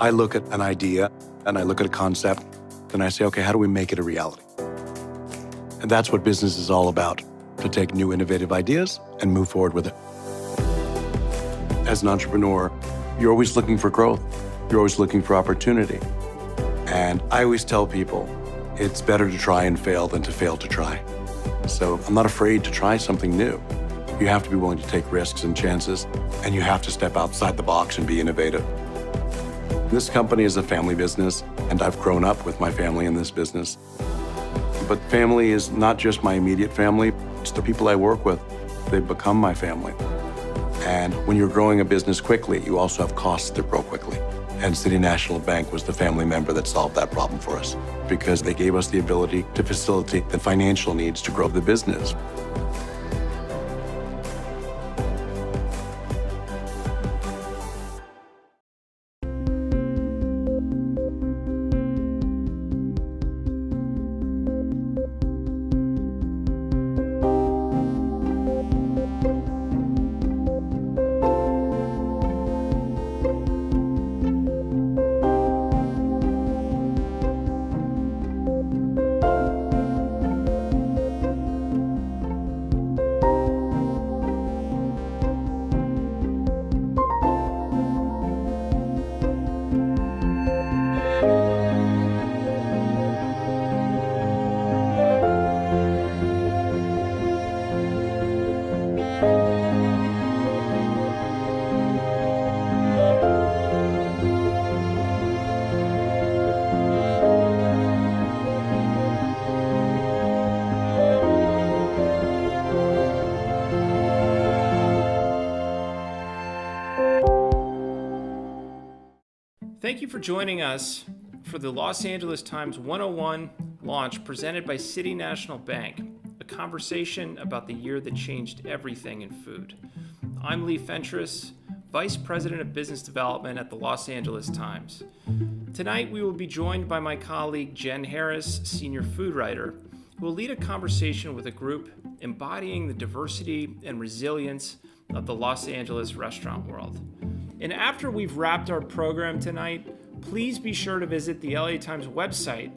I look at an idea and I look at a concept, and I say, okay, how do we make it a reality? And that's what business is all about, to take new innovative ideas and move forward with it. As an entrepreneur, you're always looking for growth. You're always looking for opportunity. And I always tell people, it's better to try and fail than to fail to try. So I'm not afraid to try something new. You have to be willing to take risks and chances, and you have to step outside the box and be innovative. This company is a family business, and I've grown up with my family in this business. But family is not just my immediate family, it's the people I work with. They've become my family. And when you're growing a business quickly, you also have costs that grow quickly. And City National Bank was the family member that solved that problem for us, because they gave us the ability to facilitate the financial needs to grow the business. Thank you for joining us for the Los Angeles Times 101 launch presented by City National Bank, a conversation about the year that changed everything in food. I'm Lee Fentress, Vice President of Business Development at the Los Angeles Times. Tonight we will be joined by my colleague Jen Harris, Senior Food Writer, who will lead a conversation with a group embodying the diversity and resilience of the Los Angeles restaurant world. And after we've wrapped our program tonight, please be sure to visit the LA Times website,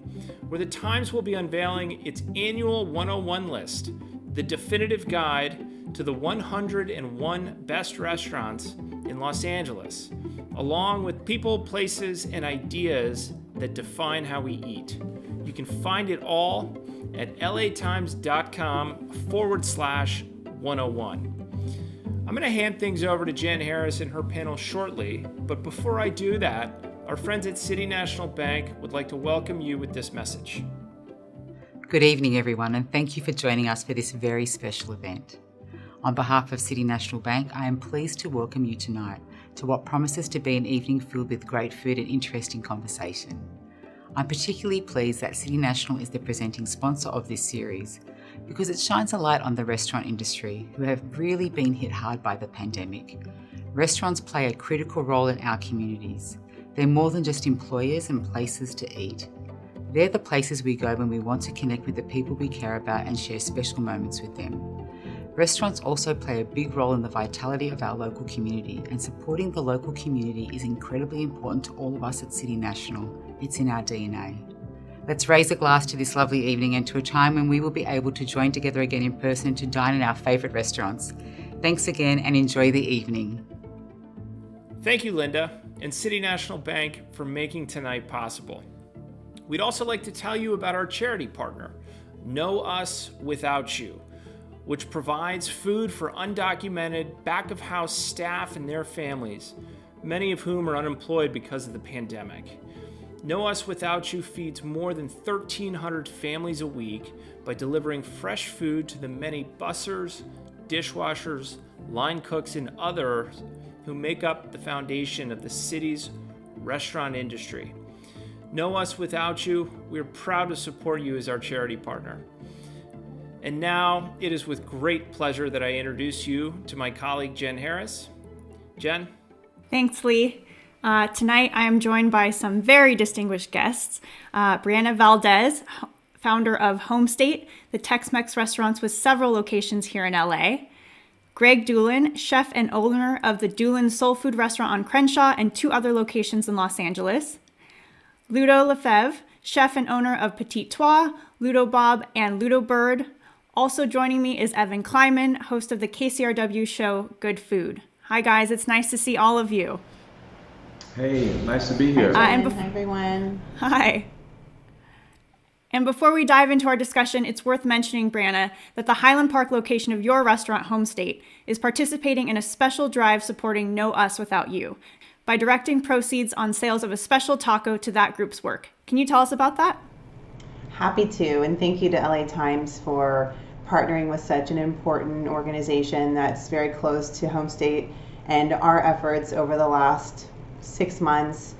where the Times will be unveiling its annual 101 list, the definitive guide to the 101 best restaurants in Los Angeles, along with people, places, and ideas that define how we eat. You can find it all at latimes.com/101. I'm going to hand things over to Jen Harris and her panel shortly, but before I do that, our friends at City National Bank would like to welcome you with this message. Good evening, everyone, and thank you for joining us for this very special event. On behalf of City National Bank, I am pleased to welcome you tonight to what promises to be an evening filled with great food and interesting conversation. I'm particularly pleased that City National is the presenting sponsor of this series, because it shines a light on the restaurant industry, who have really been hit hard by the pandemic. Restaurants play a critical role in our communities. They're more than just employers and places to eat. They're the places we go when we want to connect with the people we care about and share special moments with them. Restaurants also play a big role in the vitality of our local community, and supporting the local community is incredibly important to all of us at City National. It's in our DNA. Let's raise a glass to this lovely evening and to a time when we will be able to join together again in person to dine in our favourite restaurants. Thanks again and enjoy the evening. Thank you, Linda, and City National Bank for making tonight possible. We'd also like to tell you about our charity partner, Know Us Without You, which provides food for undocumented back-of-house staff and their families, many of whom are unemployed because of the pandemic. Know Us Without You feeds more than 1,300 families a week by delivering fresh food to the many bussers, dishwashers, line cooks, and others who make up the foundation of the city's restaurant industry. Know Us Without You, we're proud to support you as our charity partner. And now it is with great pleasure that I introduce you to my colleague Jen Harris. Jen? Thanks, Lee. Tonight I am joined by some very distinguished guests. Brianna Valdez, founder of Home State, the Tex-Mex restaurants with several locations here in LA. Greg Doolin, chef and owner of the Doolin Soul Food Restaurant on Crenshaw and 2 other locations in Los Angeles. Ludo Lefebvre, chef and owner of Petit Trois, Ludo Bob, and Ludo Bird. Also joining me is Evan Kleiman, host of the KCRW show Good Food. Hi guys, it's nice to see all of you. Hey, nice to be here. Hi, everyone. Hi. And before we dive into our discussion, it's worth mentioning, Brianna, that the Highland Park location of your restaurant, Home State, is participating in a special drive supporting No Us Without You by directing proceeds on sales of a special taco to that group's work. Can you tell us about that? Happy to, and thank you to LA Times for partnering with such an important organization that's very close to Home State and our efforts over the last 6 months.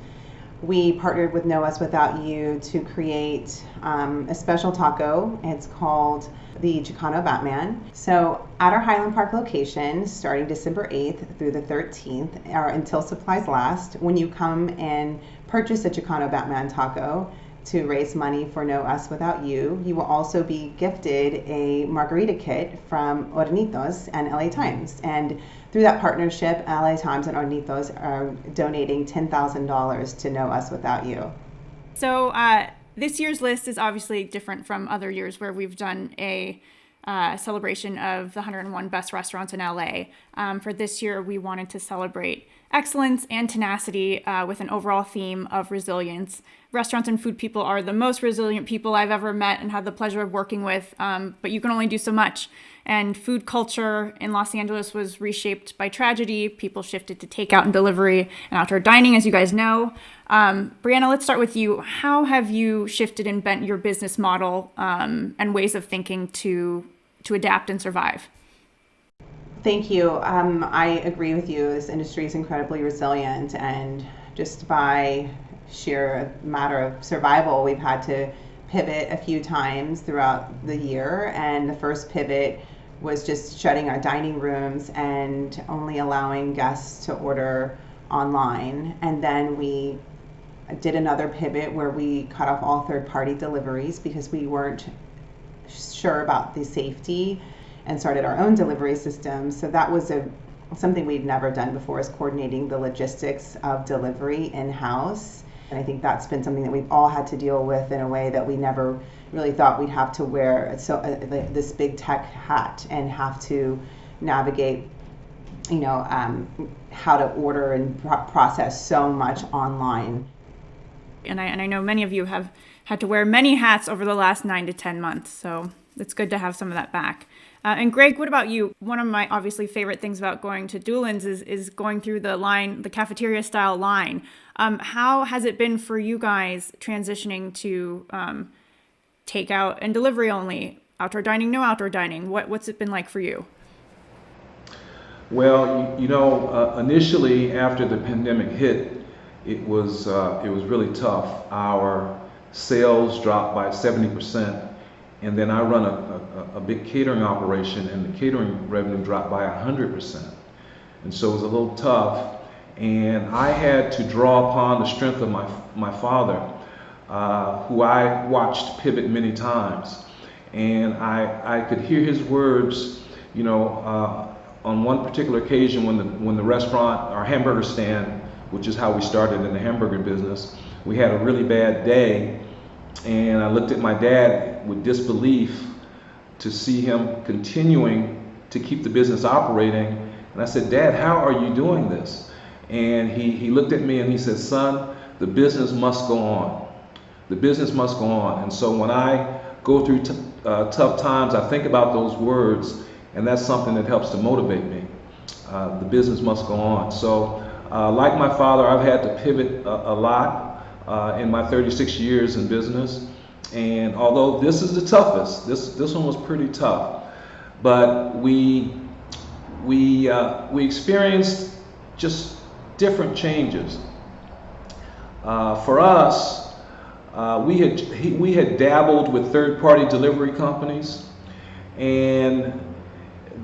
We partnered with No Us Without You to create a special taco. It's called the Chicano Batman. So at our Highland Park location, starting December 8th through the 13th, or until supplies last, when you come and purchase a Chicano Batman taco to raise money for No Us Without You, you will also be gifted a margarita kit from Hornitos and LA Times. And through that partnership, LA Times and Hornitos are donating $10,000 to No Us Without You. So this year's list is obviously different from other years where we've done a celebration of the 101 best restaurants in LA. For this year, we wanted to celebrate excellence and tenacity with an overall theme of resilience. Restaurants and food people are the most resilient people I've ever met and had the pleasure of working with, but you can only do so much. And food culture in Los Angeles was reshaped by tragedy. People shifted to takeout and delivery and outdoor dining, as you guys know. Brianna, let's start with you. How have you shifted and bent your business model and ways of thinking to adapt and survive? Thank you. I agree with you. This industry is incredibly resilient, and just by sheer matter of survival, we've had to pivot a few times throughout the year. And the first pivot was just shutting our dining rooms and only allowing guests to order online. And then we did another pivot where we cut off all third-party deliveries because we weren't sure about the safety, and started our own delivery system. So that was something we'd never done before, is coordinating the logistics of delivery in-house. And I think that's been something that we've all had to deal with in a way that we never really thought we'd have to wear this big tech hat and have to navigate, how to order and process so much online. And I know many of you have had to wear many hats over the last 9 to 10 months, so it's good to have some of that back. And Greg, what about you? One of my obviously favorite things about going to Doolin's is going through the cafeteria style line. How has it been for you guys transitioning to takeout and delivery only, outdoor dining, no outdoor dining? What's it been like for you? Well, initially after the pandemic hit, it was really tough. Our sales dropped by 70%. And then I run a big catering operation, and the catering revenue dropped by 100%. And so it was a little tough. And I had to draw upon the strength of my father, who I watched pivot many times. And I could hear his words, on one particular occasion when the restaurant, our hamburger stand, which is how we started in the hamburger business, we had a really bad day. And I looked at my dad with disbelief to see him continuing to keep the business operating. And I said, Dad, how are you doing this? And he looked at me and he said, son, the business must go on. The business must go on. And so when I go through tough times, I think about those words, and that's something that helps to motivate me. The business must go on. So like my father, I've had to pivot a lot. In my 36 years in business, and although this is the toughest, this one was pretty tough, but we experienced just different changes. For us, we had dabbled with third-party delivery companies, and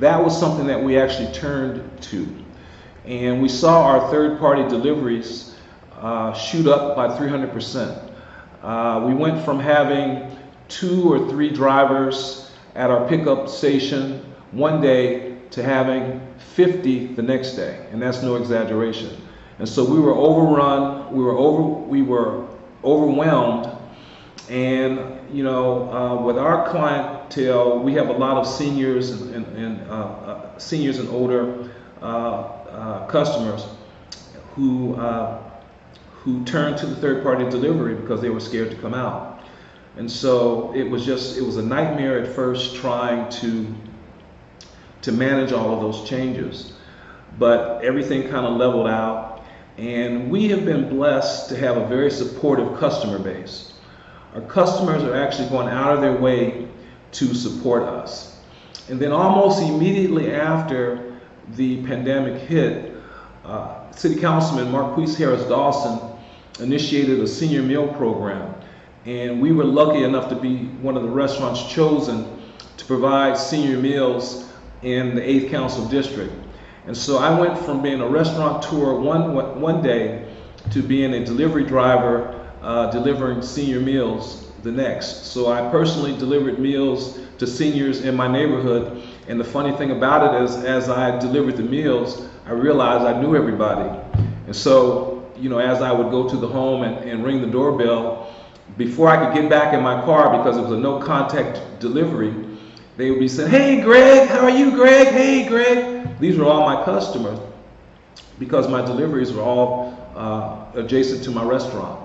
that was something that we actually turned to, and we saw our third-party deliveries shoot up by 300%. We went from having 2 or 3 drivers at our pickup station one day to having 50 the next day, and that's no exaggeration. And so we were overrun, we were overwhelmed, and with our clientele, we have a lot of seniors and older customers who turned to the third-party delivery because they were scared to come out. And so it was a nightmare at first trying to manage all of those changes. But everything kind of leveled out, and we have been blessed to have a very supportive customer base. Our customers are actually going out of their way to support us. And then almost immediately after the pandemic hit, City Councilman Marquise Harris Dawson initiated a senior meal program. And we were lucky enough to be one of the restaurants chosen to provide senior meals in the 8th Council District. And so I went from being a restaurateur one day to being a delivery driver delivering senior meals the next. So I personally delivered meals to seniors in my neighborhood. And the funny thing about it is, as I delivered the meals, I realized I knew everybody. And so, as I would go to the home and ring the doorbell, before I could get back in my car, because it was a no contact delivery, they would be saying, "Hey Greg, how are you, Greg? Hey Greg." These were all my customers because my deliveries were all adjacent to my restaurant.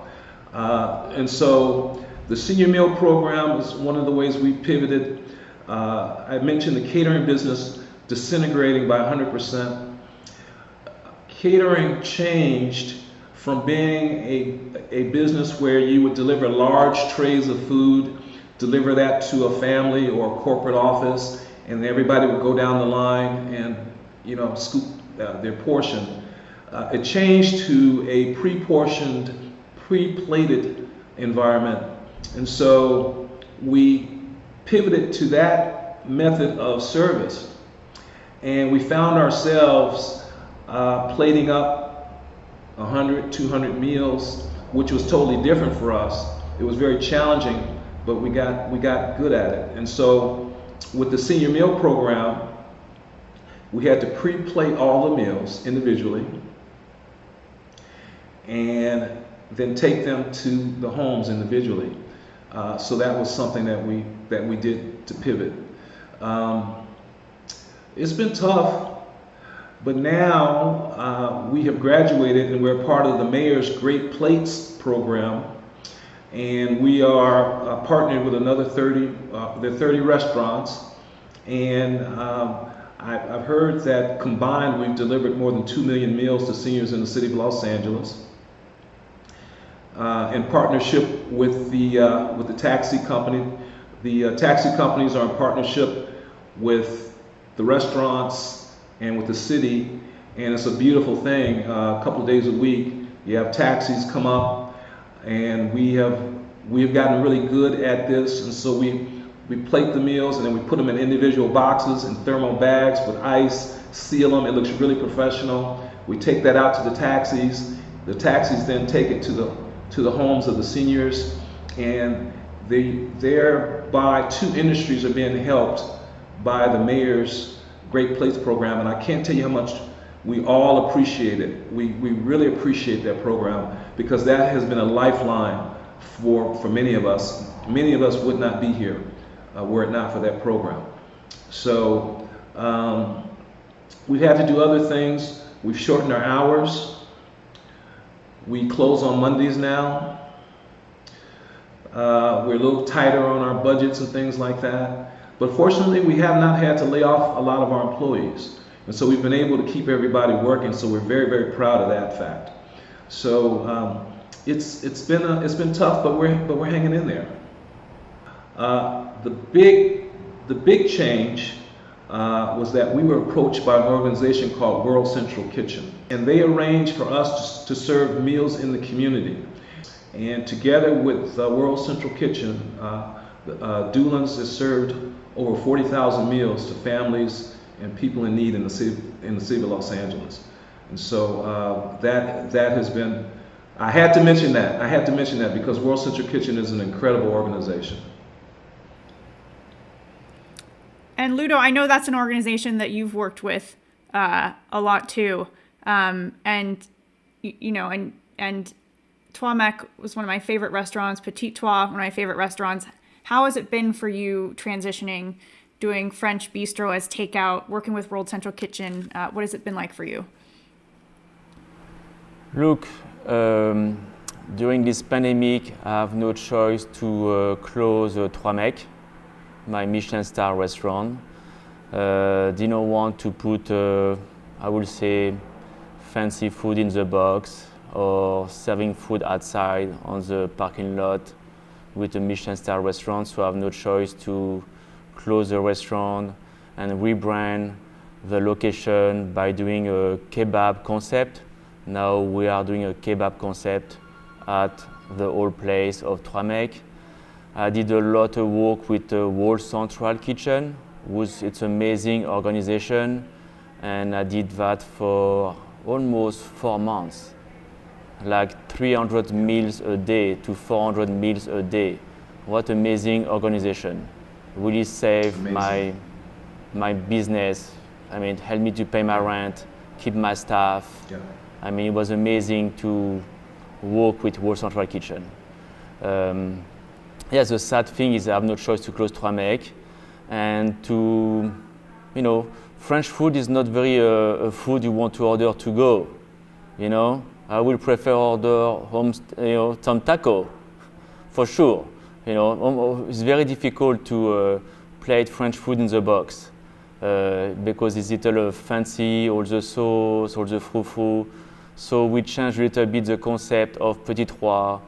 And so the senior meal program is one of the ways we pivoted. I mentioned the catering business disintegrating by 100%. Catering changed from being a business where you would deliver large trays of food, deliver that to a family or a corporate office, and everybody would go down the line and scoop their portion. It changed to a pre-portioned, pre-plated environment. And so we pivoted to that method of service. And we found ourselves plating up 100, 200 meals, which was totally different for us. It was very challenging, but we got good at it. And so with the senior meal program, we had to pre-plate all the meals individually and then take them to the homes individually. So that was something that we did to pivot. It's been tough, but now we have graduated and we're part of the Mayor's Great Plates program, and we are partnered with another 30 restaurants, and I've heard that combined we've delivered more than 2 million meals to seniors in the city of Los Angeles. In partnership with the taxi company. The taxi companies are in partnership with the restaurants and with the city, and it's a beautiful thing. A couple of days a week, you have taxis come up, and we've gotten really good at this, and so we plate the meals and then we put them in individual boxes in thermal bags with ice, seal them. It looks really professional. We take that out to the taxis. The taxis then take it to the homes of the seniors, and thereby 2 industries are being helped by the Mayor's Great Plates program, and I can't tell you how much we all appreciate it. We really appreciate that program because that has been a lifeline for many of us. Many of us would not be here were it not for that program. So we've had to do other things. We've shortened our hours. We close on Mondays now. We're a little tighter on our budgets and things like that. But fortunately, we have not had to lay off a lot of our employees. And so we've been able to keep everybody working, so we're very, very proud of that fact. So it's been tough, but we're hanging in there. The big change was that we were approached by an organization called World Central Kitchen, and they arranged for us to serve meals in the community. And together with World Central Kitchen, Doolan's has served over 40,000 meals to families and people in need in the city of Los Angeles. And so that has been. I had to mention that because World Central Kitchen is an incredible organization. And Ludo, I know that's an organization that you've worked with a lot too. And Trois Mec was one of my favorite restaurants. Petit Trois, one of my favorite restaurants. How has it been for you transitioning, doing French bistro as takeout, working with World Central Kitchen? What has it been like for you? Look, during this pandemic, I have no choice to close Trois Mec, my Michelin star restaurant. Didn't want to put, I would say, fancy food in the box or serving food outside on the parking lot with a Michelin star restaurant, so I have no choice to close the restaurant and rebrand the location by doing a kebab concept. Now we are doing a kebab concept at the old place of Trois Mec. I did a lot of work with the World Central Kitchen. It's an amazing organization, and I did that for almost 4 months. Like 300 meals a day to 400 meals a day. What amazing organization. Really saved my business. I mean, helped me to pay my rent, keep my staff. Yeah. I mean, it was amazing to work with World Central Kitchen. The sad thing is I have no choice to close Trois Mec, and French food is not very a food you want to order to go, I will prefer order home, some taco, for sure. It's very difficult to plate French food in the box because it's a little fancy, all the sauce, all the frou-frou. So we changed a little bit the concept of Petit Trois,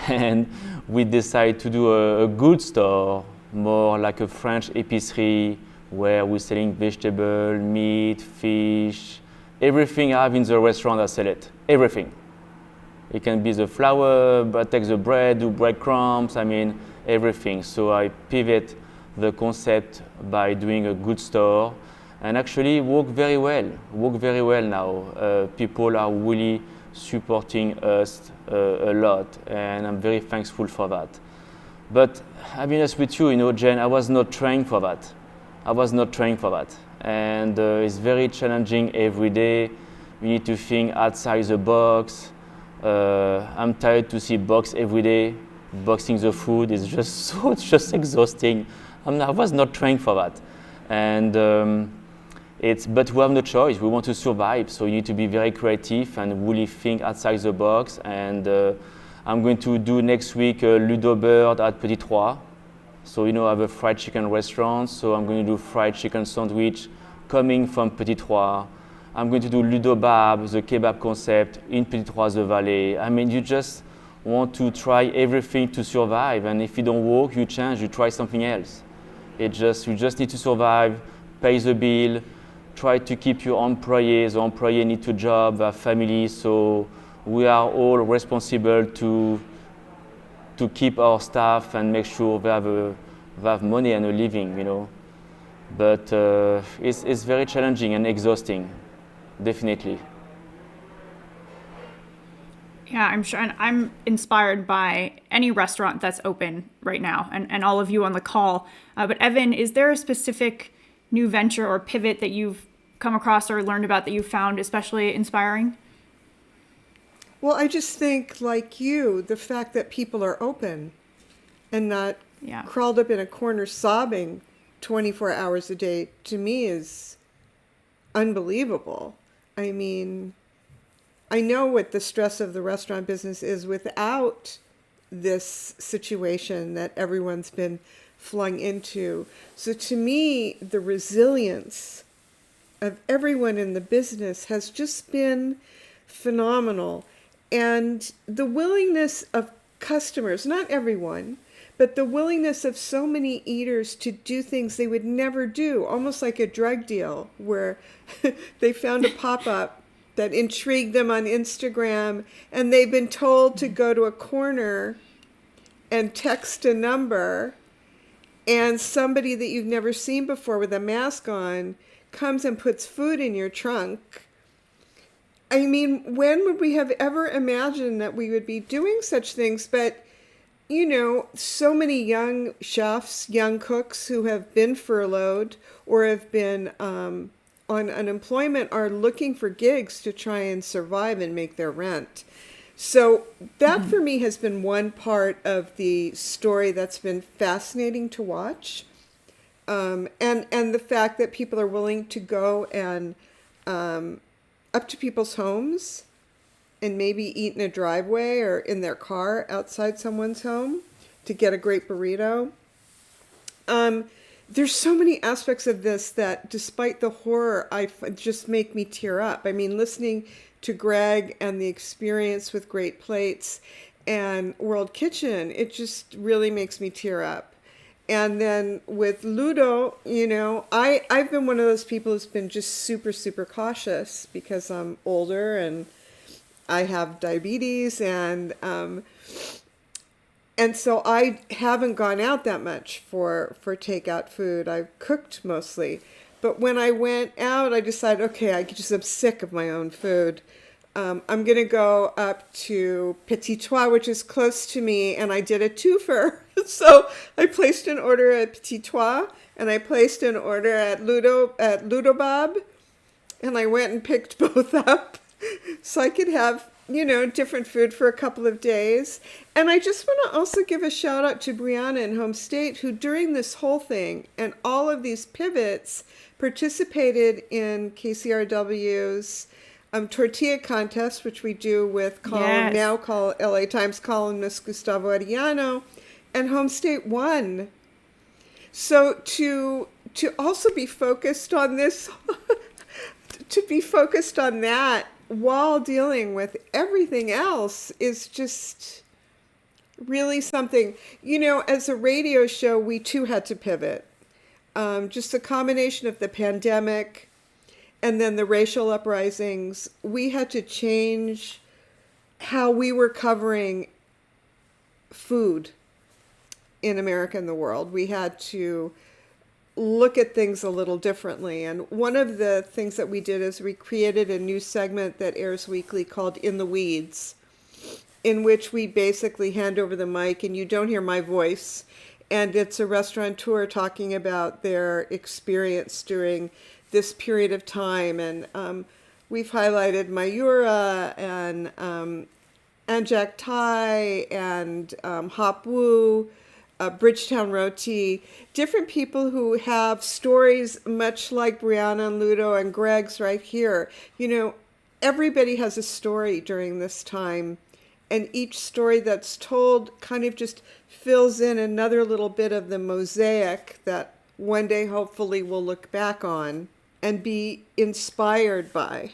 and we decided to do a good store, more like a French épicerie, where we're selling vegetable, meat, fish, everything I have in the restaurant, I sell it. Everything. It can be the flour, but take the bread, do breadcrumbs, everything. So I pivot the concept by doing a good store, and actually work very well now. People are really supporting us a lot, and I'm very thankful for that. But I'll be honest with you, Jen, I was not trained for that. And it's very challenging every day. You need to think outside the box. I'm tired to see box every day. Boxing the food is just it's just exhausting. I was not trained for that. And but we have no choice. We want to survive, so you need to be very creative and really think outside the box. And I'm going to do next week a Ludo Bird at Petit Trois. So I have a fried chicken restaurant, so I'm going to do fried chicken sandwich coming from Petit Trois. I'm going to do Ludo Bab, the kebab concept in Petit Trois the Valley. You just want to try everything to survive, and if it don't work, you change, you try something else. You just need to survive, pay the bill, try to keep your employees. The employee need to job, have family, so we are all responsible to keep our staff and make sure they have money and a living, But it's very challenging and exhausting, definitely. Yeah, I'm sure, and I'm inspired by any restaurant that's open right now, and all of you on the call. But Evan, is there a specific new venture or pivot that you've come across or learned about that you found especially inspiring? Well, I just think, like you, the fact that people are open and not crawled up in a corner sobbing 24 hours a day, to me is unbelievable. I know what the stress of the restaurant business is without this situation that everyone's been flung into. So to me, the resilience of everyone in the business has just been phenomenal. And the willingness of customers, not everyone, but the willingness of so many eaters to do things they would never do, almost like a drug deal where they found a pop-up that intrigued them on Instagram, and they've been told to go to a corner and text a number, and somebody that you've never seen before with a mask on comes and puts food in your trunk. When would we have ever imagined that we would be doing such things? But, so many young chefs, young cooks who have been furloughed or have been on unemployment are looking for gigs to try and survive and make their rent. So that for me has been one part of the story that's been fascinating to watch. And the fact that people are willing to go and up to people's homes and maybe eat in a driveway or in their car outside someone's home to get a great burrito. There's so many aspects of this that, despite the horror, just make me tear up. I mean, listening to Greg and the experience with Great Plates and World Kitchen, it just really makes me tear up. And then with Ludo, you know, I've been one of those people who's been just super, super cautious because I'm older and I have diabetes and so I haven't gone out that much for takeout food. I've cooked mostly. But when I went out, I decided, okay, I'm sick of my own food. I'm going to go up to Petit Trois, which is close to me, and I did a twofer. So I placed an order at Petit Trois, and I placed an order at Ludo Bob, and I went and picked both up so I could have, you know, different food for a couple of days. And I just want to also give a shout out to Brianna in Home State, who during this whole thing and all of these pivots participated in KCRW's tortilla contest, which we do with now called LA Times columnist Gustavo Arellano, and Home State won. So to also be focused on this, to be focused on that while dealing with everything else is just really something. You know, as a radio show, we too had to pivot. Just a combination of the pandemic and then the racial uprisings, we had to change how we were covering food in America and the world. We had to look at things a little differently. And one of the things that we did is we created a new segment that airs weekly called In the Weeds, in which we basically hand over the mic and you don't hear my voice. And it's a restaurateur talking about their experience during this period of time. And we've highlighted Mayura and Anjak Thai and Hop Woo, Bridgetown Roti, different people who have stories much like Brianna and Ludo and Greg's right here. You know, everybody has a story during this time, and each story that's told kind of just fills in another little bit of the mosaic that one day hopefully we'll look back on and be inspired by.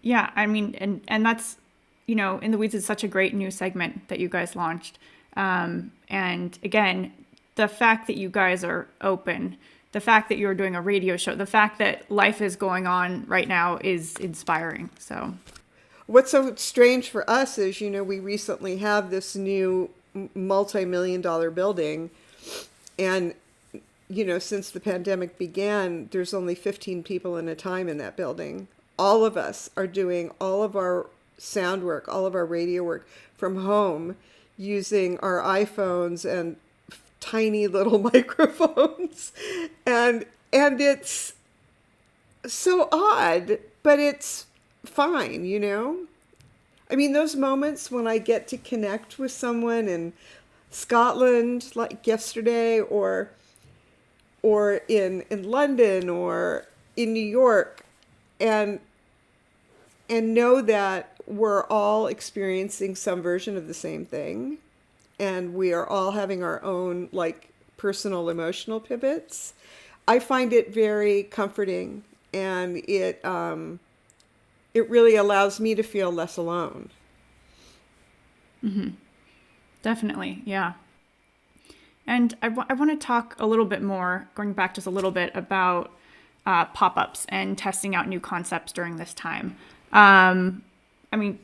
Yeah, I mean, and that's, you know, In the Weeds is such a great new segment that you guys launched. And again, the fact that you guys are open, the fact that you're doing a radio show, the fact that life is going on right now is inspiring. So what's so strange for us is, you know, we recently have this new multi-million-dollar building, and, you know, since the pandemic began, there's only 15 people in a time in that building. All of us are doing all of our sound work, all of our radio work from home, using our iPhones and tiny little microphones. And it's so odd, but it's fine, you know? I mean, those moments when I get to connect with someone in Scotland, like yesterday, or in London or in New York, and know that we're all experiencing some version of the same thing, and we are all having our own like personal emotional pivots. I find it very comforting, and it really allows me to feel less alone. Mm-hmm. Definitely, yeah. And I want to talk a little bit more, going back just a little bit, about pop-ups and testing out new concepts during this time. I mean,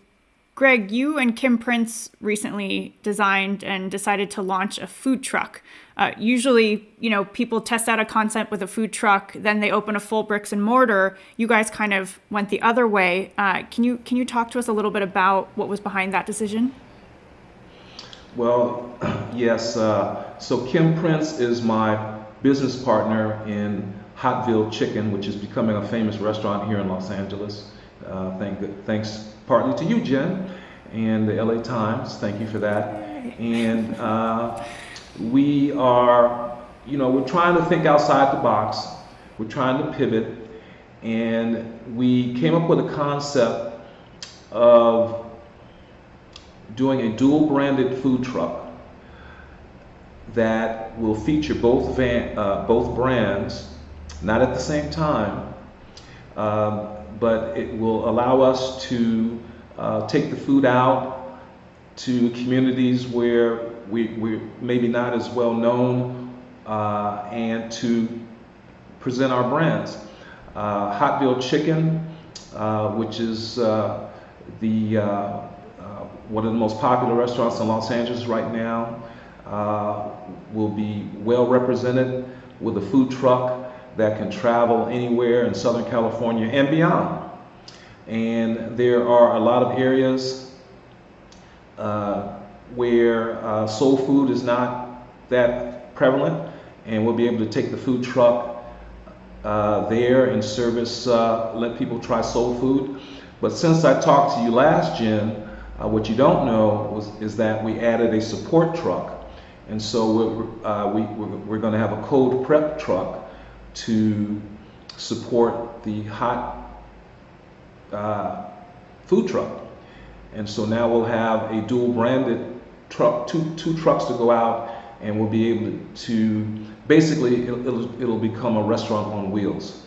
Greg, you and Kim Prince recently designed and decided to launch a food truck. Usually, you know, people test out a concept with a food truck, then they open a full bricks and mortar. You guys kind of went the other way. Can you talk to us a little bit about what was behind that decision? Well, yes. So Kim Prince is my business partner in Hotville Chicken, which is becoming a famous restaurant here in Los Angeles. Thanks partly to you, Jen, and the LA Times. Thank you for that. And we are, we're trying to think outside the box. We're trying to pivot. And we came up with a concept of doing a dual branded food truck that will feature both brands, not at the same time, but it will allow us to take the food out to communities where we're maybe not as well known, and to present our brands. Hotville Chicken, which is one of the most popular restaurants in Los Angeles right now, will be well represented with a food truck that can travel anywhere in Southern California and beyond. And there are a lot of areas where soul food is not that prevalent, and we'll be able to take the food truck there and service, let people try soul food. But since I talked to you last, Jen, what you don't know is that we added a support truck. And so we're going to have a cold prep truck to support the hot food truck. And so now we'll have a dual branded truck, two trucks to go out, and we'll be able to basically, it'll become a restaurant on wheels.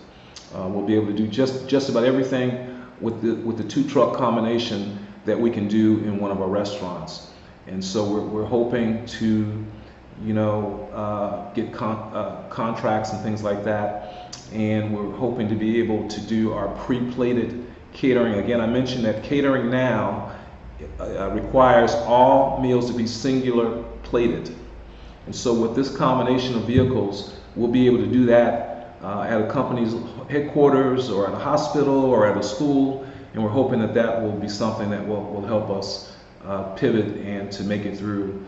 We'll be able to do just about everything with the two truck combination that we can do in one of our restaurants. And so we're hoping to, get contracts and things like that. And we're hoping to be able to do our pre-plated catering. Again, I mentioned that catering now requires all meals to be singular plated. And so with this combination of vehicles, we'll be able to do that at a company's headquarters or at a hospital or at a school. And we're hoping that will be something that will help us pivot and to make it through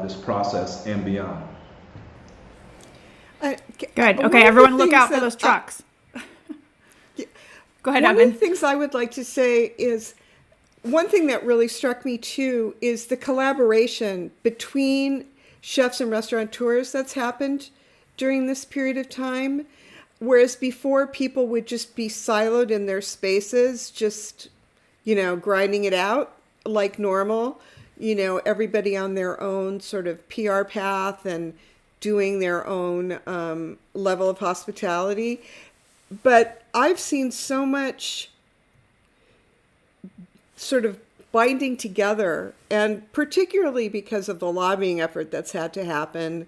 this process and beyond. Good. Okay, everyone look out for those trucks. Go ahead, One Evan. of the things I would like to say is, one thing that really struck me too is the collaboration between chefs and restaurateurs that's happened during this period of time. Whereas before, people would just be siloed in their spaces, just, grinding it out like normal, everybody on their own sort of PR path and doing their own level of hospitality. But I've seen so much sort of binding together, and particularly because of the lobbying effort that's had to happen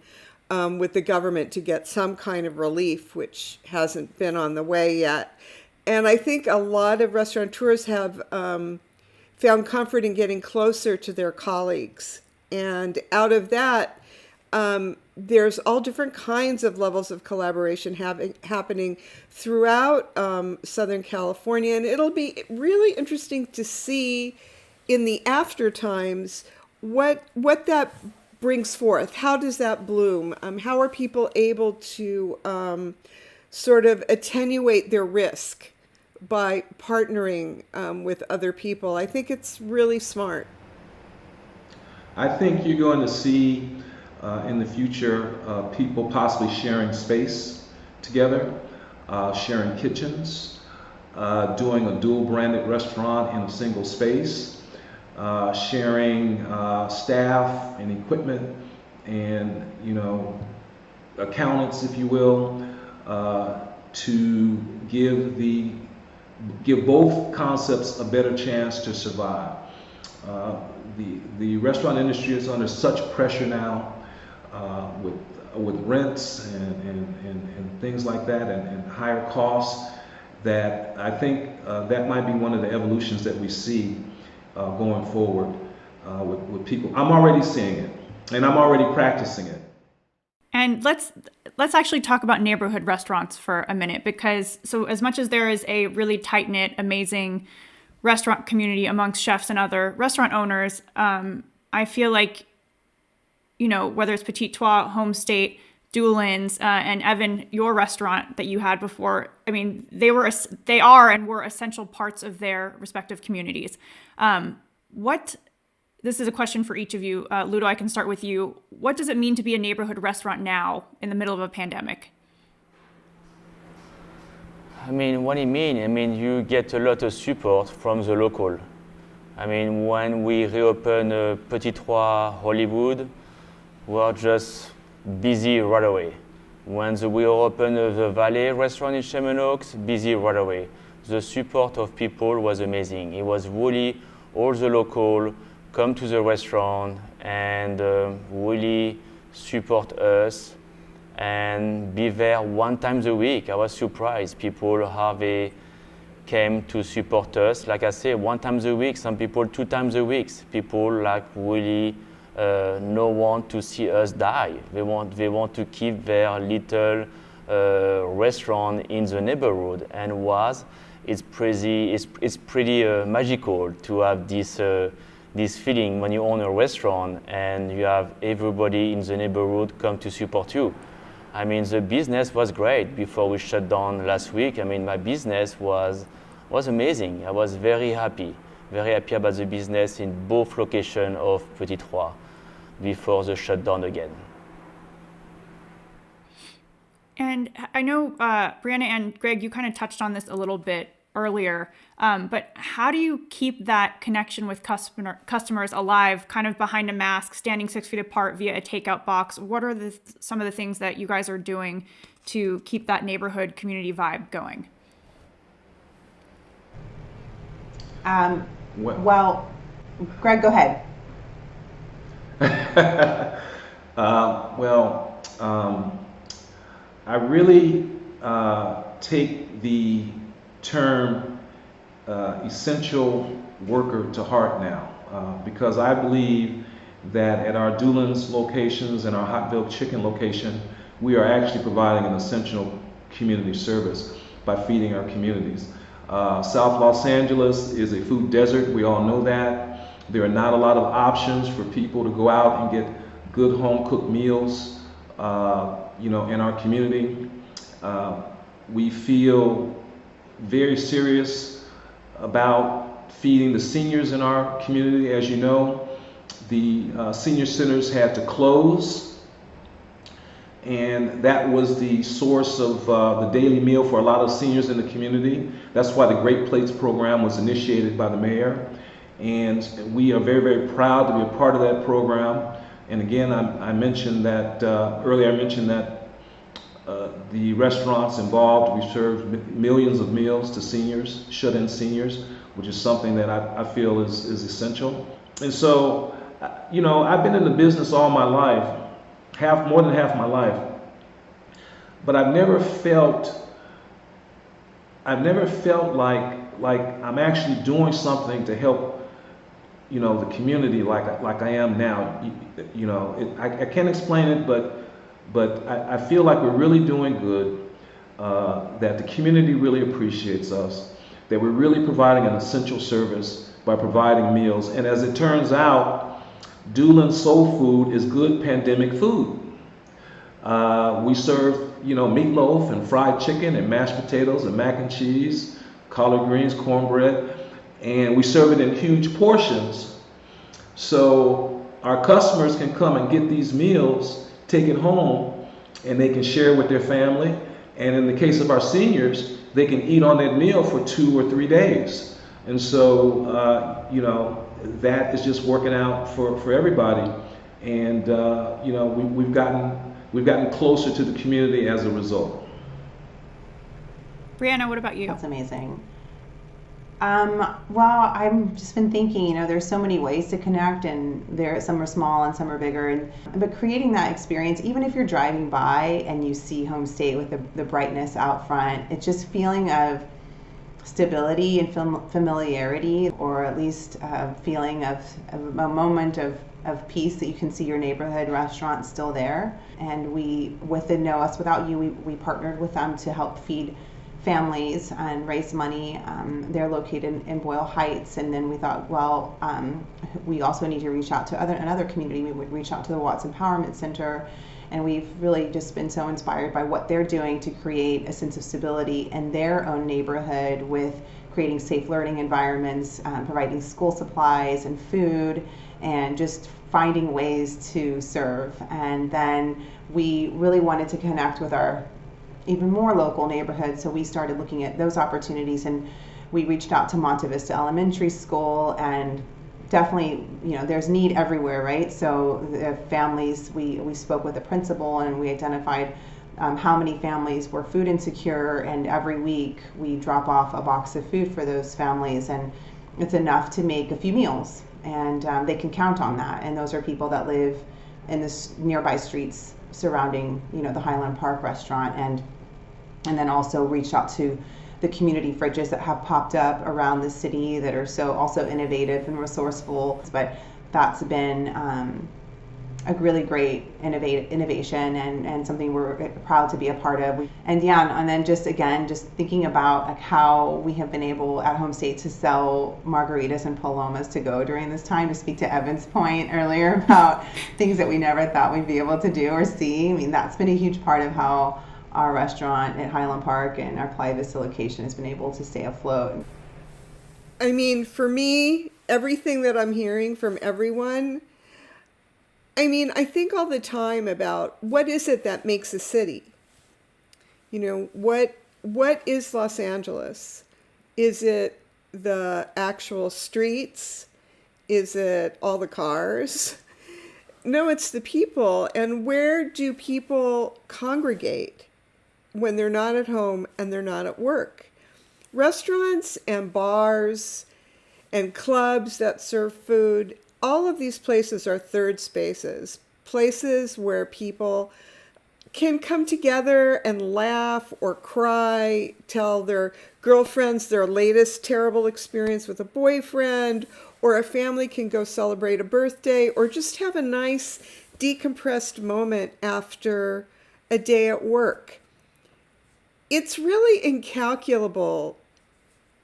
with the government to get some kind of relief, which hasn't been on the way yet. And I think a lot of restaurateurs have found comfort in getting closer to their colleagues. And out of that, there's all different kinds of levels of collaboration happening throughout Southern California. And it'll be really interesting to see in the after times what that brings forth. How does that bloom? How are people able to sort of attenuate their risk by partnering with other people? I think it's really smart. I think you're going to see in the future people possibly sharing space together, sharing kitchens, doing a dual branded restaurant in a single space, sharing staff and equipment and accountants, if you will, to give both concepts a better chance to survive. The restaurant industry is under such pressure now with rents and things like that and higher costs, that I think that might be one of the evolutions that we see going forward with people. I'm already seeing it, and I'm already practicing it. And let's actually talk about neighborhood restaurants for a minute, because so as much as there is a really tight-knit, amazing restaurant community amongst chefs and other restaurant owners, I feel like, whether it's Petit Trois, Home State, Doolin's, and Evan, your restaurant that you had before, I mean, they are and were essential parts of their respective communities. This is a question for each of you. Ludo, I can start with you. What does it mean to be a neighborhood restaurant now in the middle of a pandemic? I mean, what it means, I mean, you get a lot of support from the local. I mean, when we reopen Petit Trois Hollywood, we are just busy right away. When we open the Valley restaurant in Sherman Oaks, busy right away. The support of people was amazing. It was really all the local come to the restaurant and really support us and be there one time a week. I was surprised. People came to support us. Like I say, one time a week, some people 2 times a week. People like really no want to see us die. They want to keep their little restaurant in the neighborhood, and it's pretty magical to have this feeling when you own a restaurant and you have everybody in the neighborhood come to support you. I mean, the business was great before we shut down last week. I mean, my business was amazing. I was very happy about the business in both locations of Petit Trois before the shutdown again. And I know, Brianna and Greg, you kind of touched on this a little bit earlier, but how do you keep that connection with customers alive, kind of behind a mask, standing 6 feet apart via a takeout box? What are some of the things that you guys are doing to keep that neighborhood community vibe going? Well, Greg, go ahead. I really take the term essential worker to heart now, because I believe that at our Doolin's locations and our Hotville Chicken location, we are actually providing an essential community service by feeding our communities. South Los Angeles is a food desert. We all know that. There are not a lot of options for people to go out and get good home-cooked meals, in our community. We feel very serious about feeding the seniors in our community. As you know, the senior centers had to close, and that was the source of the daily meal for a lot of seniors in the community. That's why the Great Plates program was initiated by the mayor, and we are very, very proud to be a part of that program. And again, I mentioned that earlier. I mentioned that the restaurants involved, we serve millions of meals to seniors, shut-in seniors, which is something that I feel is essential. And so, I've been in the business all my life, more than half my life, but I've never felt like I'm actually doing something to help, the community like I am now. I can't explain it, but I feel like we're really doing good, that the community really appreciates us, that we're really providing an essential service by providing meals. And as it turns out, Doolin's Soul Food is good pandemic food. We serve, meatloaf and fried chicken and mashed potatoes and mac and cheese, collard greens, cornbread, and we serve it in huge portions. So our customers can come and get these meals, take it home, and they can share with their family. And in the case of our seniors, they can eat on that meal for 2 or 3 days. And so, that is just working out for everybody. And, we've gotten closer to the community as a result. Brianna, what about you? That's amazing. Well, I've just been thinking, there's so many ways to connect, and some are small and some are bigger. But creating that experience, even if you're driving by and you see Home State with the brightness out front, it's just feeling of stability and familiarity, or at least a feeling of a moment of peace, that you can see your neighborhood restaurant still there. And we, with the Know Us Without You, we partnered with them to help feed families and raise money. They're located in Boyle Heights, and then we thought, well, we also need to reach out to another community. We would reach out to the Watts Empowerment Center, and we've really just been so inspired by what they're doing to create a sense of stability in their own neighborhood with creating safe learning environments, providing school supplies and food, and just finding ways to serve. And then we really wanted to connect with our even more local neighborhoods, so we started looking at those opportunities, and we reached out to Monte Vista Elementary School, and definitely, there's need everywhere, right? So the families, we spoke with the principal, and we identified how many families were food insecure, and every week we drop off a box of food for those families, and it's enough to make a few meals, and they can count on that. And those are people that live in the nearby streets surrounding, the Highland Park restaurant, and then also reached out to the community fridges that have popped up around the city that are so also innovative and resourceful. But that's been a really great innovation and something we're proud to be a part of. And then just thinking about like how we have been able at Home State to sell margaritas and palomas to go during this time, to speak to Evan's point earlier about things that we never thought we'd be able to do or see. I mean, that's been a huge part of how our restaurant at Highland Park and our Playa Vista location has been able to stay afloat. I mean, for me, everything that I'm hearing from everyone, I think all the time about what is it that makes a city? What is Los Angeles? Is it the actual streets? Is it all the cars? No, it's the people. And where do people congregate when they're not at home and they're not at work? Restaurants and bars and clubs that serve food, all of these places are third spaces, places where people can come together and laugh or cry, tell their girlfriends their latest terrible experience with a boyfriend, or a family can go celebrate a birthday, or just have a nice decompressed moment after a day at work. It's really incalculable,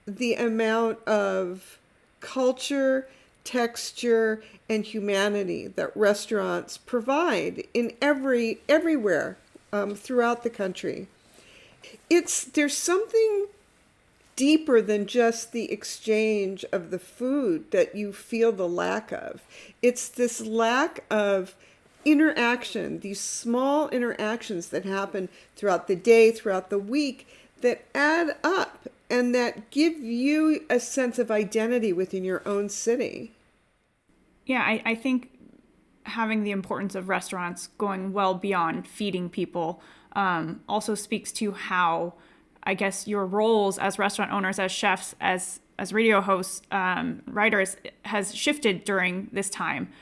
the amount of culture, texture, and humanity that restaurants provide in everywhere throughout the country. There's something deeper than just the exchange of the food that you feel the lack of. It's this lack of interaction, these small interactions that happen throughout the day, throughout the week, that add up and that give you a sense of identity within your own city. Yeah, I think having the importance of restaurants going well beyond feeding people also speaks to how, I guess, your roles as restaurant owners, as chefs, as radio hosts, writers, has shifted during this time.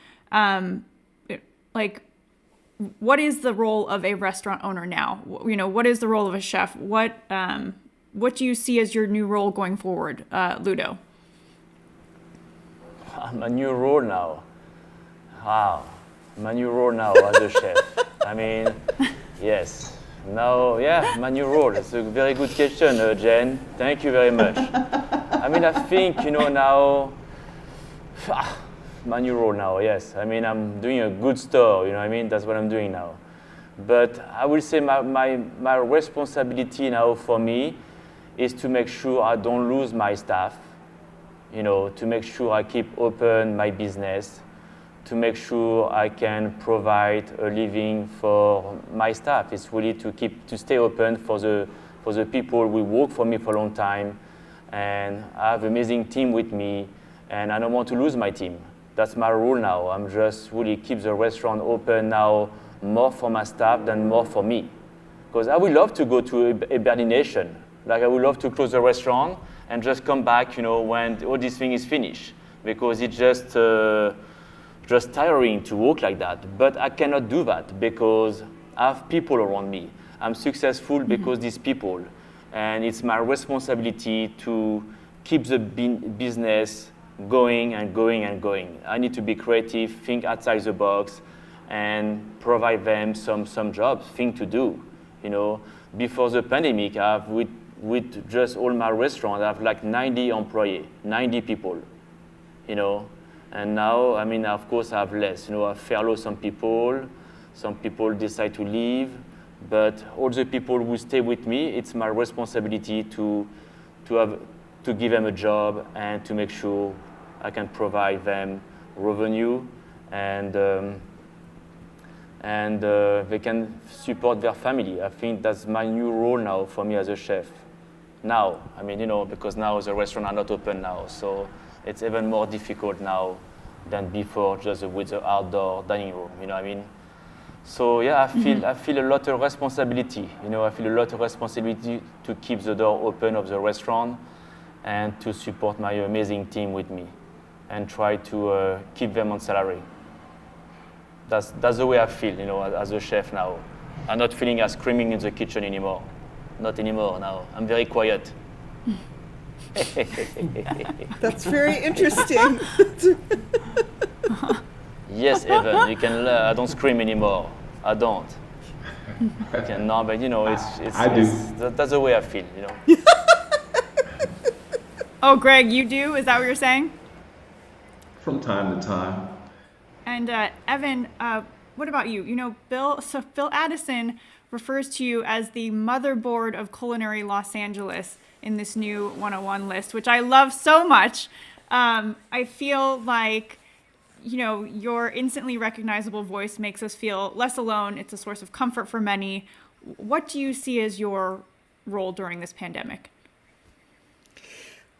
What is the role of a restaurant owner now? What is the role of a chef? What do you see as your new role going forward, Ludo? My new role now. Wow, my new role now as a chef. Yes. Now, my new role. It's a very good question, Jen. Thank you very much. I think, now, my new role now, yes. I'm doing a good store, that's what I'm doing now. But I will say my responsibility now for me is to make sure I don't lose my staff, to make sure I keep open my business, to make sure I can provide a living for my staff. It's really to stay open for the people who work for me for a long time, and I have an amazing team with me, and I don't want to lose my team. That's my rule now. I'm just really keep the restaurant open now, more for my staff than more for me. Because I would love to go to a hibernation. Like I would love to close the restaurant and just come back, when all this thing is finished. Because it's just tiring to work like that. But I cannot do that because I have people around me. I'm successful because these people. And it's my responsibility to keep the business going and going and going. I need to be creative, think outside the box, and provide them some jobs, thing to do. Before the pandemic, with just all my restaurants, I have like 90 employees, 90 people, you know. And now, I mean, of course, I have less. You know, I furlough some people decide to leave, but all the people who stay with me, it's my responsibility to give them a job and to make sure I can provide them revenue and they can support their family. I think that's my new role now for me as a chef. Now, I mean, you know, because now the restaurants are not open now, so it's even more difficult now than before, just with the outdoor dining room, you know what I mean? So yeah, I feel a lot of responsibility, you know, I feel a lot of responsibility to keep the door open of the restaurant and to support my amazing team with me and try to keep them on salary. That's the way I feel, you know, as a chef now. I'm not feeling as screaming in the kitchen anymore. Not anymore now. I'm very quiet. That's very interesting. Yes, Evan, you can learn. I don't scream anymore. I don't. No, but you know, that's the way I feel, you know. Oh, Greg, you do? Is that what you're saying? From time to time. And Evan, what about you? You know, Bill Addison refers to you as the motherboard of culinary Los Angeles in this new 101 list, which I love so much. I feel like, you know, your instantly recognizable voice makes us feel less alone. It's a source of comfort for many. What do you see as your role during this pandemic?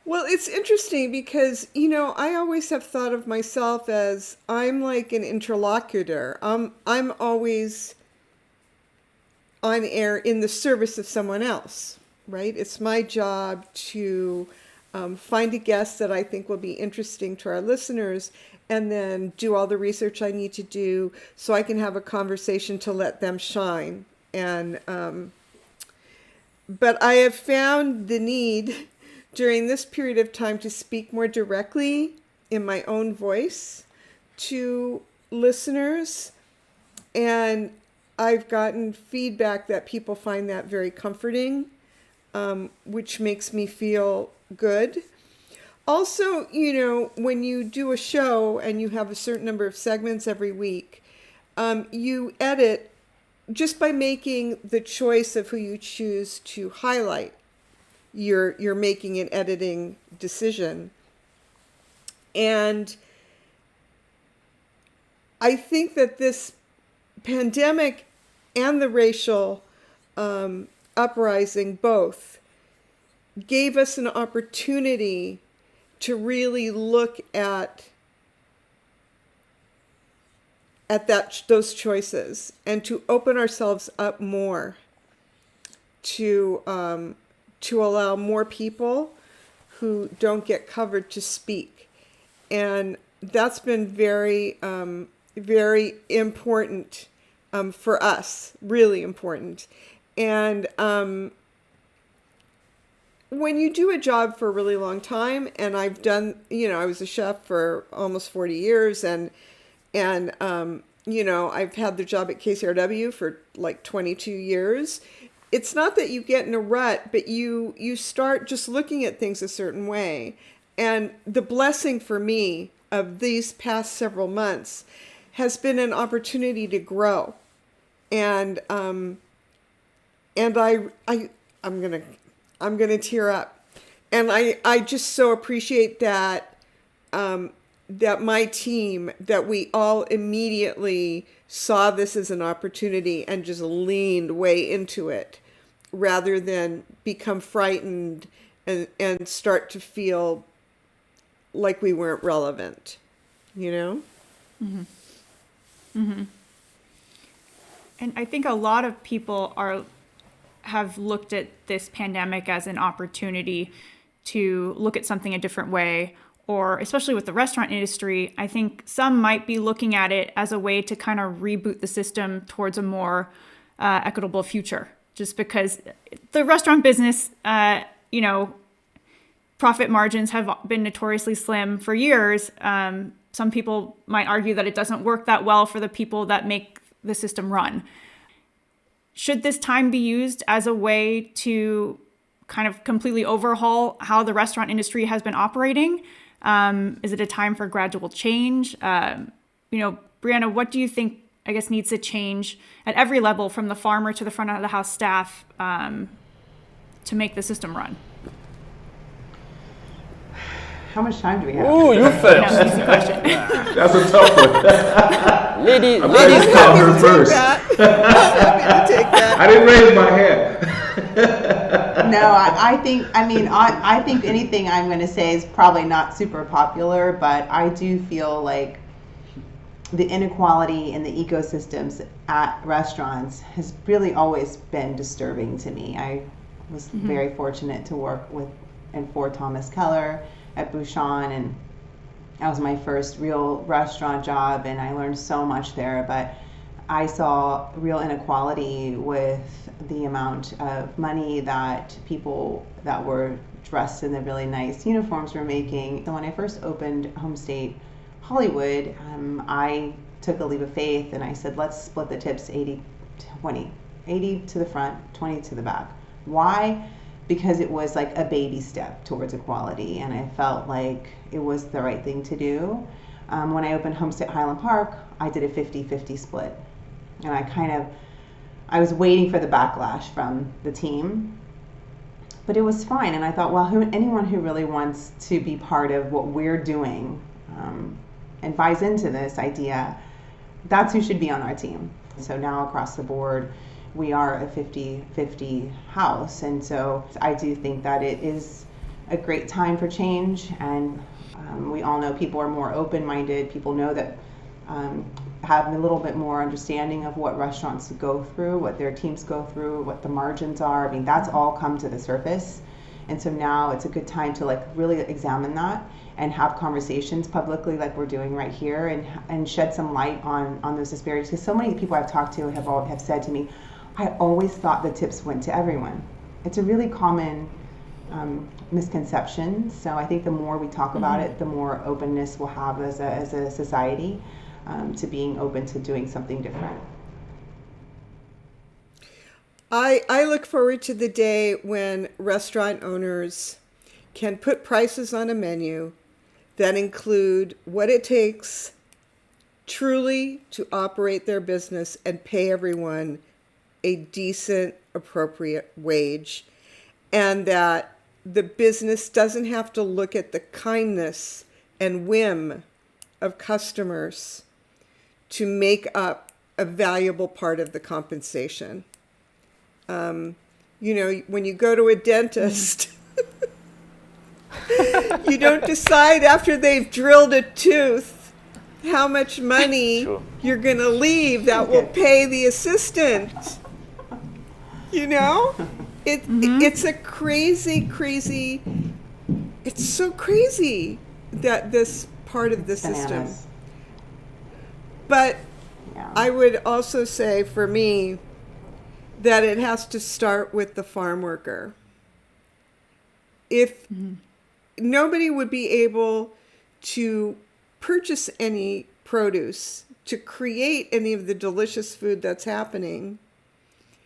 Well, it's interesting because, you know, I always have thought of myself as I'm like an interlocutor. I'm always on air in the service of someone else, right? It's my job to find a guest that I think will be interesting to our listeners and then do all the research I need to do so I can have a conversation to let them shine. And but I have found the need during this period of time to speak more directly in my own voice to listeners. And I've gotten feedback that people find that very comforting, which makes me feel good. Also, you know, when you do a show and you have a certain number of segments every week, you edit just by making the choice of who you choose to highlight. You're making an editing decision. And I think that this pandemic and the racial uprising both gave us an opportunity to really look at those choices and to open ourselves up more to allow more people who don't get covered to speak. And that's been very, very important for us, really important. And when you do a job for a really long time, and I've done, you know, I was a chef for almost 40 years, and you know, I've had the job at KCRW for like 22 years. It's not that you get in a rut, but you start just looking at things a certain way. And the blessing for me of these past several months has been an opportunity to grow. And I'm gonna tear up. And I just so appreciate that that my team, that we all immediately saw this as an opportunity and just leaned way into it rather than become frightened and start to feel like we weren't relevant, you know? Mm-hmm. Mm-hmm. And I think a lot of people have looked at this pandemic as an opportunity to look at something a different way, or especially with the restaurant industry, I think some might be looking at it as a way to kind of reboot the system towards a more equitable future. Just because the restaurant business, you know, profit margins have been notoriously slim for years. Some people might argue that it doesn't work that well for the people that make the system run. Should this time be used as a way to kind of completely overhaul how the restaurant industry has been operating? Is it a time for gradual change? Brianna, what do you think, I guess, needs to change at every level, from the farmer to the front of the house staff, to make the system run? How much time do we have? Ooh, you first. No, easy question. That's a tough one. Ladies, I'm glad you called her first. I'm happy to take that. I didn't raise my hand. No, I think anything I'm going to say is probably not super popular, but I do feel like the inequality in the ecosystems at restaurants has really always been disturbing to me. I was very fortunate to work with and for Thomas Keller at Bouchon, and that was my first real restaurant job, and I learned so much there. But I saw real inequality with the amount of money that people that were dressed in the really nice uniforms were making. So when I first opened Homestate Hollywood, I took a leap of faith and I said, let's split the tips 80-20, 80 to the front, 20 to the back. Why? Because it was like a baby step towards equality, and I felt like it was the right thing to do. When I opened Homestead Highland Park, I did a 50-50 split, and I was waiting for the backlash from the team, but it was fine. And I thought, well, anyone who really wants to be part of what we're doing and buys into this idea, that's who should be on our team. So now across the board, we are a 50-50 house. And so I do think that it is a great time for change. And we all know people are more open-minded. People know that have a little bit more understanding of what restaurants go through, what their teams go through, what the margins are. I mean, that's all come to the surface. And so now it's a good time to like really examine that and have conversations publicly like we're doing right here, and shed some light on those disparities. Because so many people I've talked to have said to me, I always thought the tips went to everyone. It's a really common misconception. So I think the more we talk about it, the more openness we'll have as a society to being open to doing something different. I look forward to the day when restaurant owners can put prices on a menu that include what it takes truly to operate their business and pay everyone a decent, appropriate wage, and that the business doesn't have to look at the kindness and whim of customers to make up a valuable part of the compensation. When you go to a dentist, you don't decide after they've drilled a tooth how much money you're going to leave that will pay the assistant. It's a crazy, it's so crazy that this part of the system. But I would also say, for me, that it has to start with the farm worker. If nobody would be able to purchase any produce to create any of the delicious food that's happening,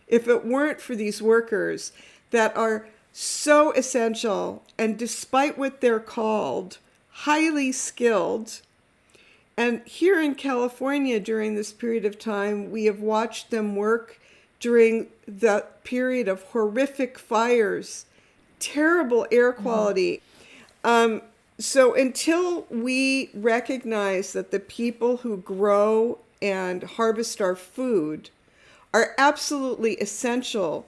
if it weren't for these workers that are so essential, and despite what they're called, highly skilled. And here in California, during this period of time, we have watched them work during the period of horrific fires, terrible air quality. So until we recognize that the people who grow and harvest our food are absolutely essential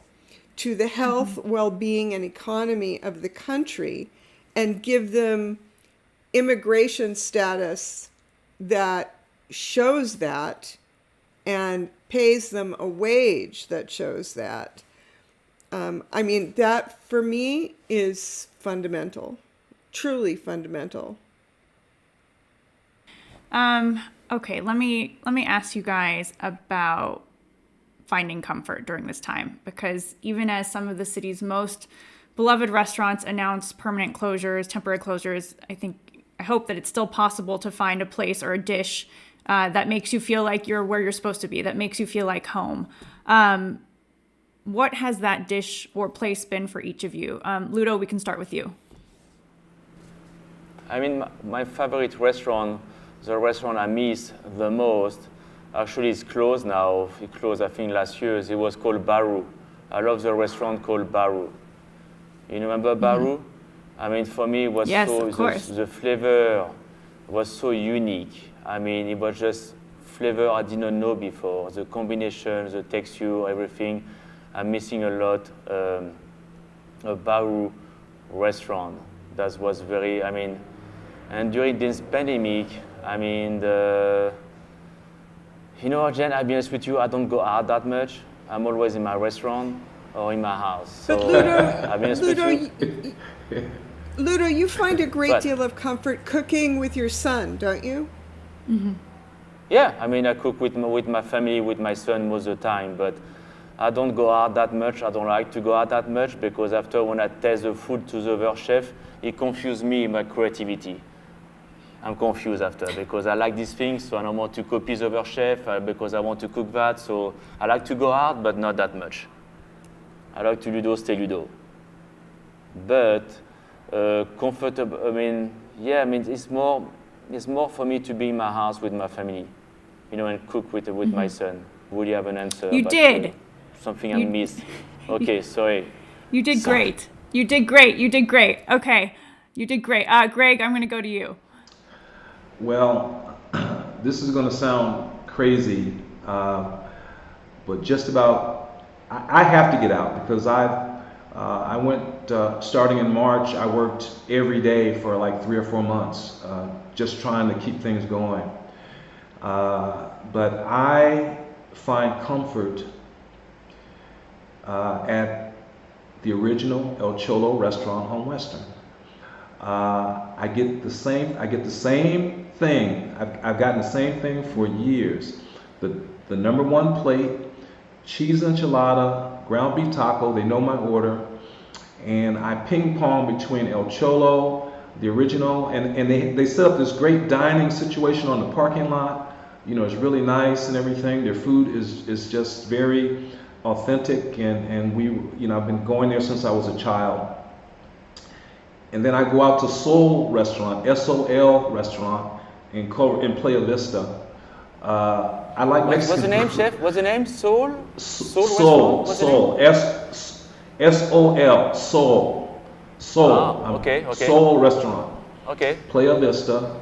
to the health, well-being, and economy of the country, and give them immigration status that shows that and pays them a wage that shows that. That for me is fundamental, truly fundamental. Okay, let me ask you guys about finding comfort during this time, because even as some of the city's most beloved restaurants announce permanent closures, temporary closures, I hope that it's still possible to find a place or a dish that makes you feel like you're where you're supposed to be, that makes you feel like home. what has that dish or place been for each of you? Ludo, we can start with you. I mean, my favorite restaurant, the restaurant I miss the most, actually it's closed now. It closed, I think, last year. It was called Baru. I love the restaurant called Baru. You remember Baru? I mean, for me, it was yes, so, of course. the flavor was so unique. I mean, it was just flavor I didn't know before. The combination, the texture, everything. I'm missing a lot a Baru restaurant. That was very, I mean, and during this pandemic, I mean, you know, Jen, I'll be honest with you, I don't go out that much. I'm always in my restaurant or in my house. So, But Ludo, I'll be honest with you. Ludo, you find a great deal of comfort cooking with your son, don't you? Mm-hmm. Yeah, I mean, I cook with my family, with my son most of the time, but I don't go out that much. I don't like to go out that much because after when I taste the food to the other chef, it confuses me, my creativity. I'm confused after because I like these things, so I don't want to copy the other chef because I want to cook that. So I like to go out, but not that much. I like to Ludo, stay Ludo. But comfortable, I mean, yeah, I mean, it's more for me to be in my house with my family, you know, and cook with my son. Would you have an answer? You did. Something I missed. Okay, sorry. You did great. You did great. You did great. Okay, you did great. Greg, I'm going to go to you. Well, this is going to sound crazy, but just about, I have to get out because I went, starting in March, I worked every day for like 3 or 4 months, just trying to keep things going. But I find comfort at the original El Cholo restaurant on Western. I get the same thing. I've gotten the same thing for years. The number one plate, cheese enchilada, ground beef taco. They know my order, and I ping pong between El Cholo, the original, and they set up this great dining situation on the parking lot. You know, it's really nice and everything. Their food is just very authentic, and we, you know, I've been going there since I was a child. And then I go out to Soul Restaurant, S-O-L Restaurant in Playa Vista. I like Mexican. What's the name, chef? What's the name? Soul? Soul. S-O-L. Soul. Okay. Soul Restaurant. Okay. Playa Vista.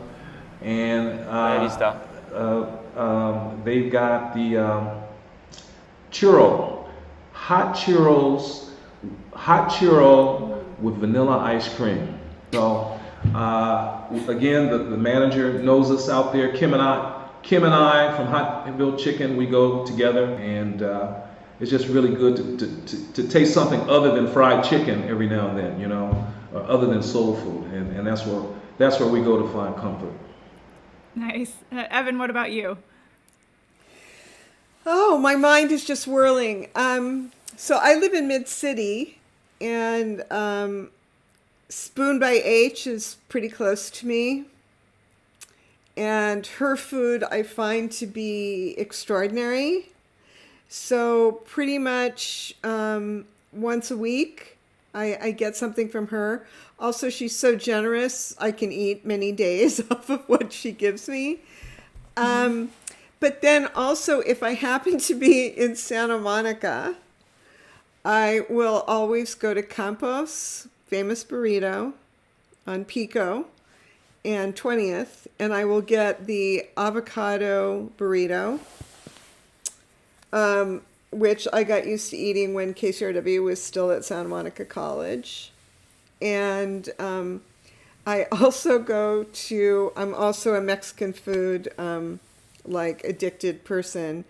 And Playa Vista. They've got the churro. Hot churro with vanilla ice cream. So again, the manager knows us out there. Kim and I from Hotville Chicken, we go together, and it's just really good to taste something other than fried chicken every now and then, you know, or other than soul food, and that's where we go to find comfort. Nice. Evan, what about you? Oh, my mind is just whirling. So I live in Mid-City, and Spoon by H is pretty close to me. And her food I find to be extraordinary. So pretty much once a week, I get something from her. Also, she's so generous, I can eat many days off of what she gives me. But then also, if I happen to be in Santa Monica, I will always go to Campos, famous burrito, on Pico and 20th, and I will get the avocado burrito, which I got used to eating when KCRW was still at Santa Monica College. And I also I'm also a Mexican food, like addicted person.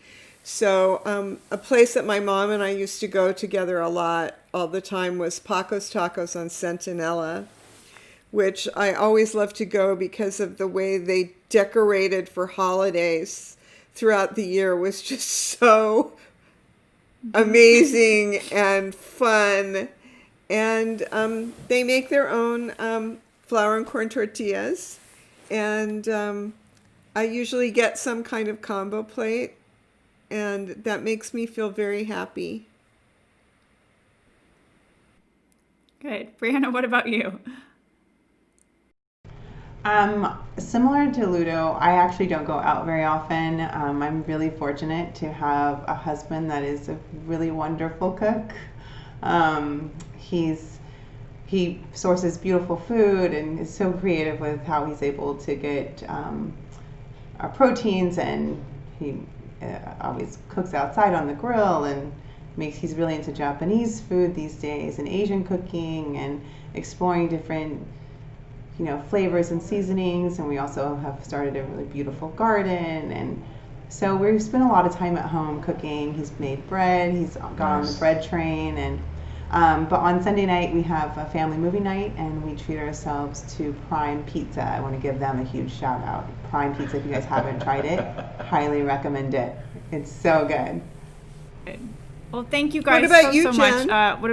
So a place that my mom and I used to go together a lot, all the time, was Paco's Tacos on Centinela, which I always loved to go because of the way they decorated for holidays throughout the year. Was just so amazing and fun. And they make their own flour and corn tortillas. And I usually get some kind of combo plate. And that makes me feel very happy. Good. Brianna, what about you? Similar to Ludo, I actually don't go out very often. I'm really fortunate to have a husband that is a really wonderful cook. He sources beautiful food and is so creative with how he's able to get our proteins, and he always cooks outside on the grill and he's really into Japanese food these days and Asian cooking and exploring different flavors and seasonings. And we also have started a really beautiful garden, and so we've spent a lot of time at home cooking. He's made bread, he's gone on the bread train, and but on Sunday night we have a family movie night, and we treat ourselves to Prime Pizza. I want to give them a huge shout out. Prime Pizza, if you guys haven't tried it, highly recommend it. It's so good. Well, thank you guys What about you, so Jen? much. What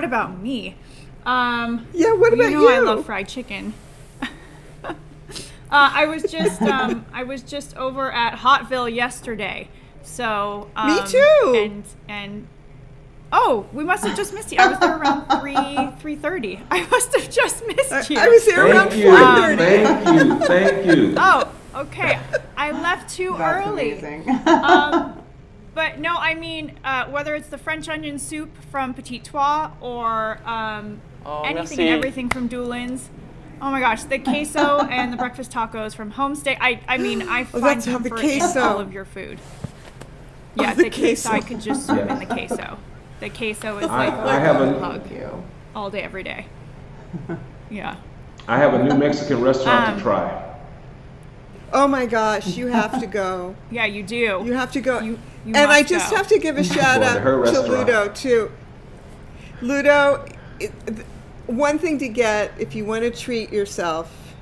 about me? What about I you? love fried chicken. I was just over at Hotville yesterday. So Me too. And oh, we must have just missed you. I was there around 3:30. I must have just missed you. I was there around Thank 4:30. Thank you. Oh, okay. I left too That's early. amazing. But no, I mean, whether it's the French onion soup from Petit Trois or anything merci. and everything from Doulin's. Oh my gosh, the queso and the breakfast tacos from Homestay. I mean, I find that's how the comfort in queso. all of your food. Yeah, the the queso. I queso. could just swim in the Yes. queso. The queso is I like a have little a- hug Thank you. all day, every day. Yeah. I have a new Mexican restaurant to try. Oh my gosh, you have to go. Yeah, you do. You have to go. You And I must just go. have to give a shout Going to out her to restaurant. Ludo too. Ludo, one thing to get if you want to treat yourself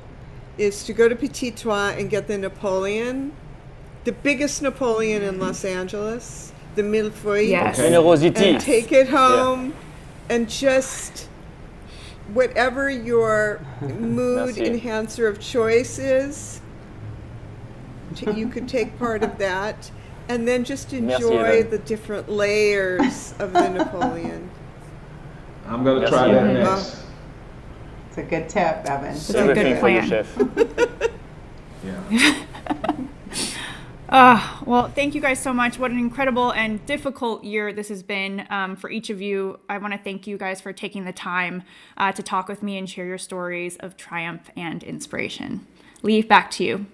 is to go to Petit Trois and get the Napoleon, the biggest Napoleon in Los Angeles, the millefeuille. Yes. Okay. Generosity. And take it home and just whatever your mood Merci. enhancer of choice is, you could take part of that and then just enjoy Evan. the different layers of the Napoleon. I'm going to Merci. try that Mhm. next. It's a good tip, Evan. It's a good Everything for you, plan. chef. Yeah. Well, thank you guys so much. What an incredible and difficult year this has been for each of you. I want to thank you guys for taking the time to talk with me and share your stories of triumph and inspiration. Lee, back to you.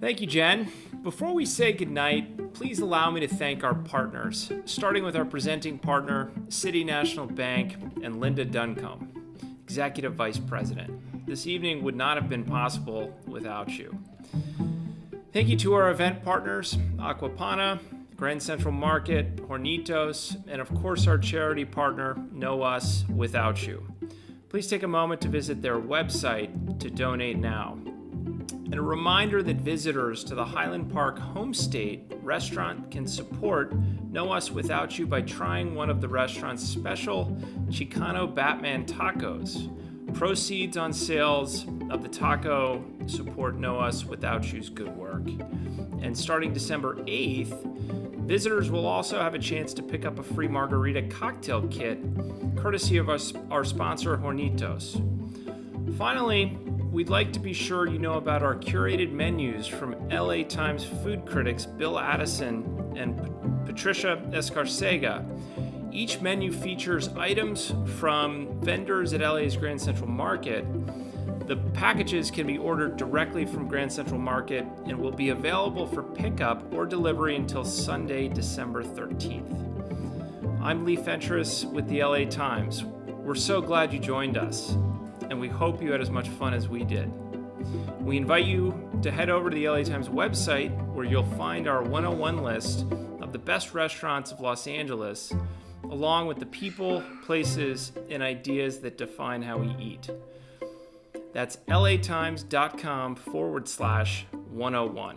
Thank you, Jen. Before we say goodnight, please allow me to thank our partners, starting with our presenting partner, City National Bank, and Linda Duncombe, Executive Vice President. This evening would not have been possible without you. Thank you to our event partners, Aquapana, Grand Central Market, Hornitos, and of course our charity partner, Know Us Without You. Please take a moment to visit their website to donate now. And a reminder that visitors to the Highland Park Homestay restaurant can support Know Us Without You by trying one of the restaurant's special Chicano Batman tacos. Proceeds on sales of the taco support Know Us Without You's good work. And starting December 8th, visitors will also have a chance to pick up a free margarita cocktail kit, courtesy of our sponsor, Hornitos. Finally, we'd like to be sure you know about our curated menus from LA Times food critics Bill Addison and Patricia Escarcega. Each menu features items from vendors at LA's Grand Central Market. The packages can be ordered directly from Grand Central Market and will be available for pickup or delivery until Sunday, December 13th. I'm Lee Fentress with the LA Times. We're so glad you joined us, and we hope you had as much fun as we did. We invite you to head over to the LA Times website, where you'll find our 101 list of the best restaurants of Los Angeles, along with the people, places, and ideas that define how we eat. That's latimes.com/101.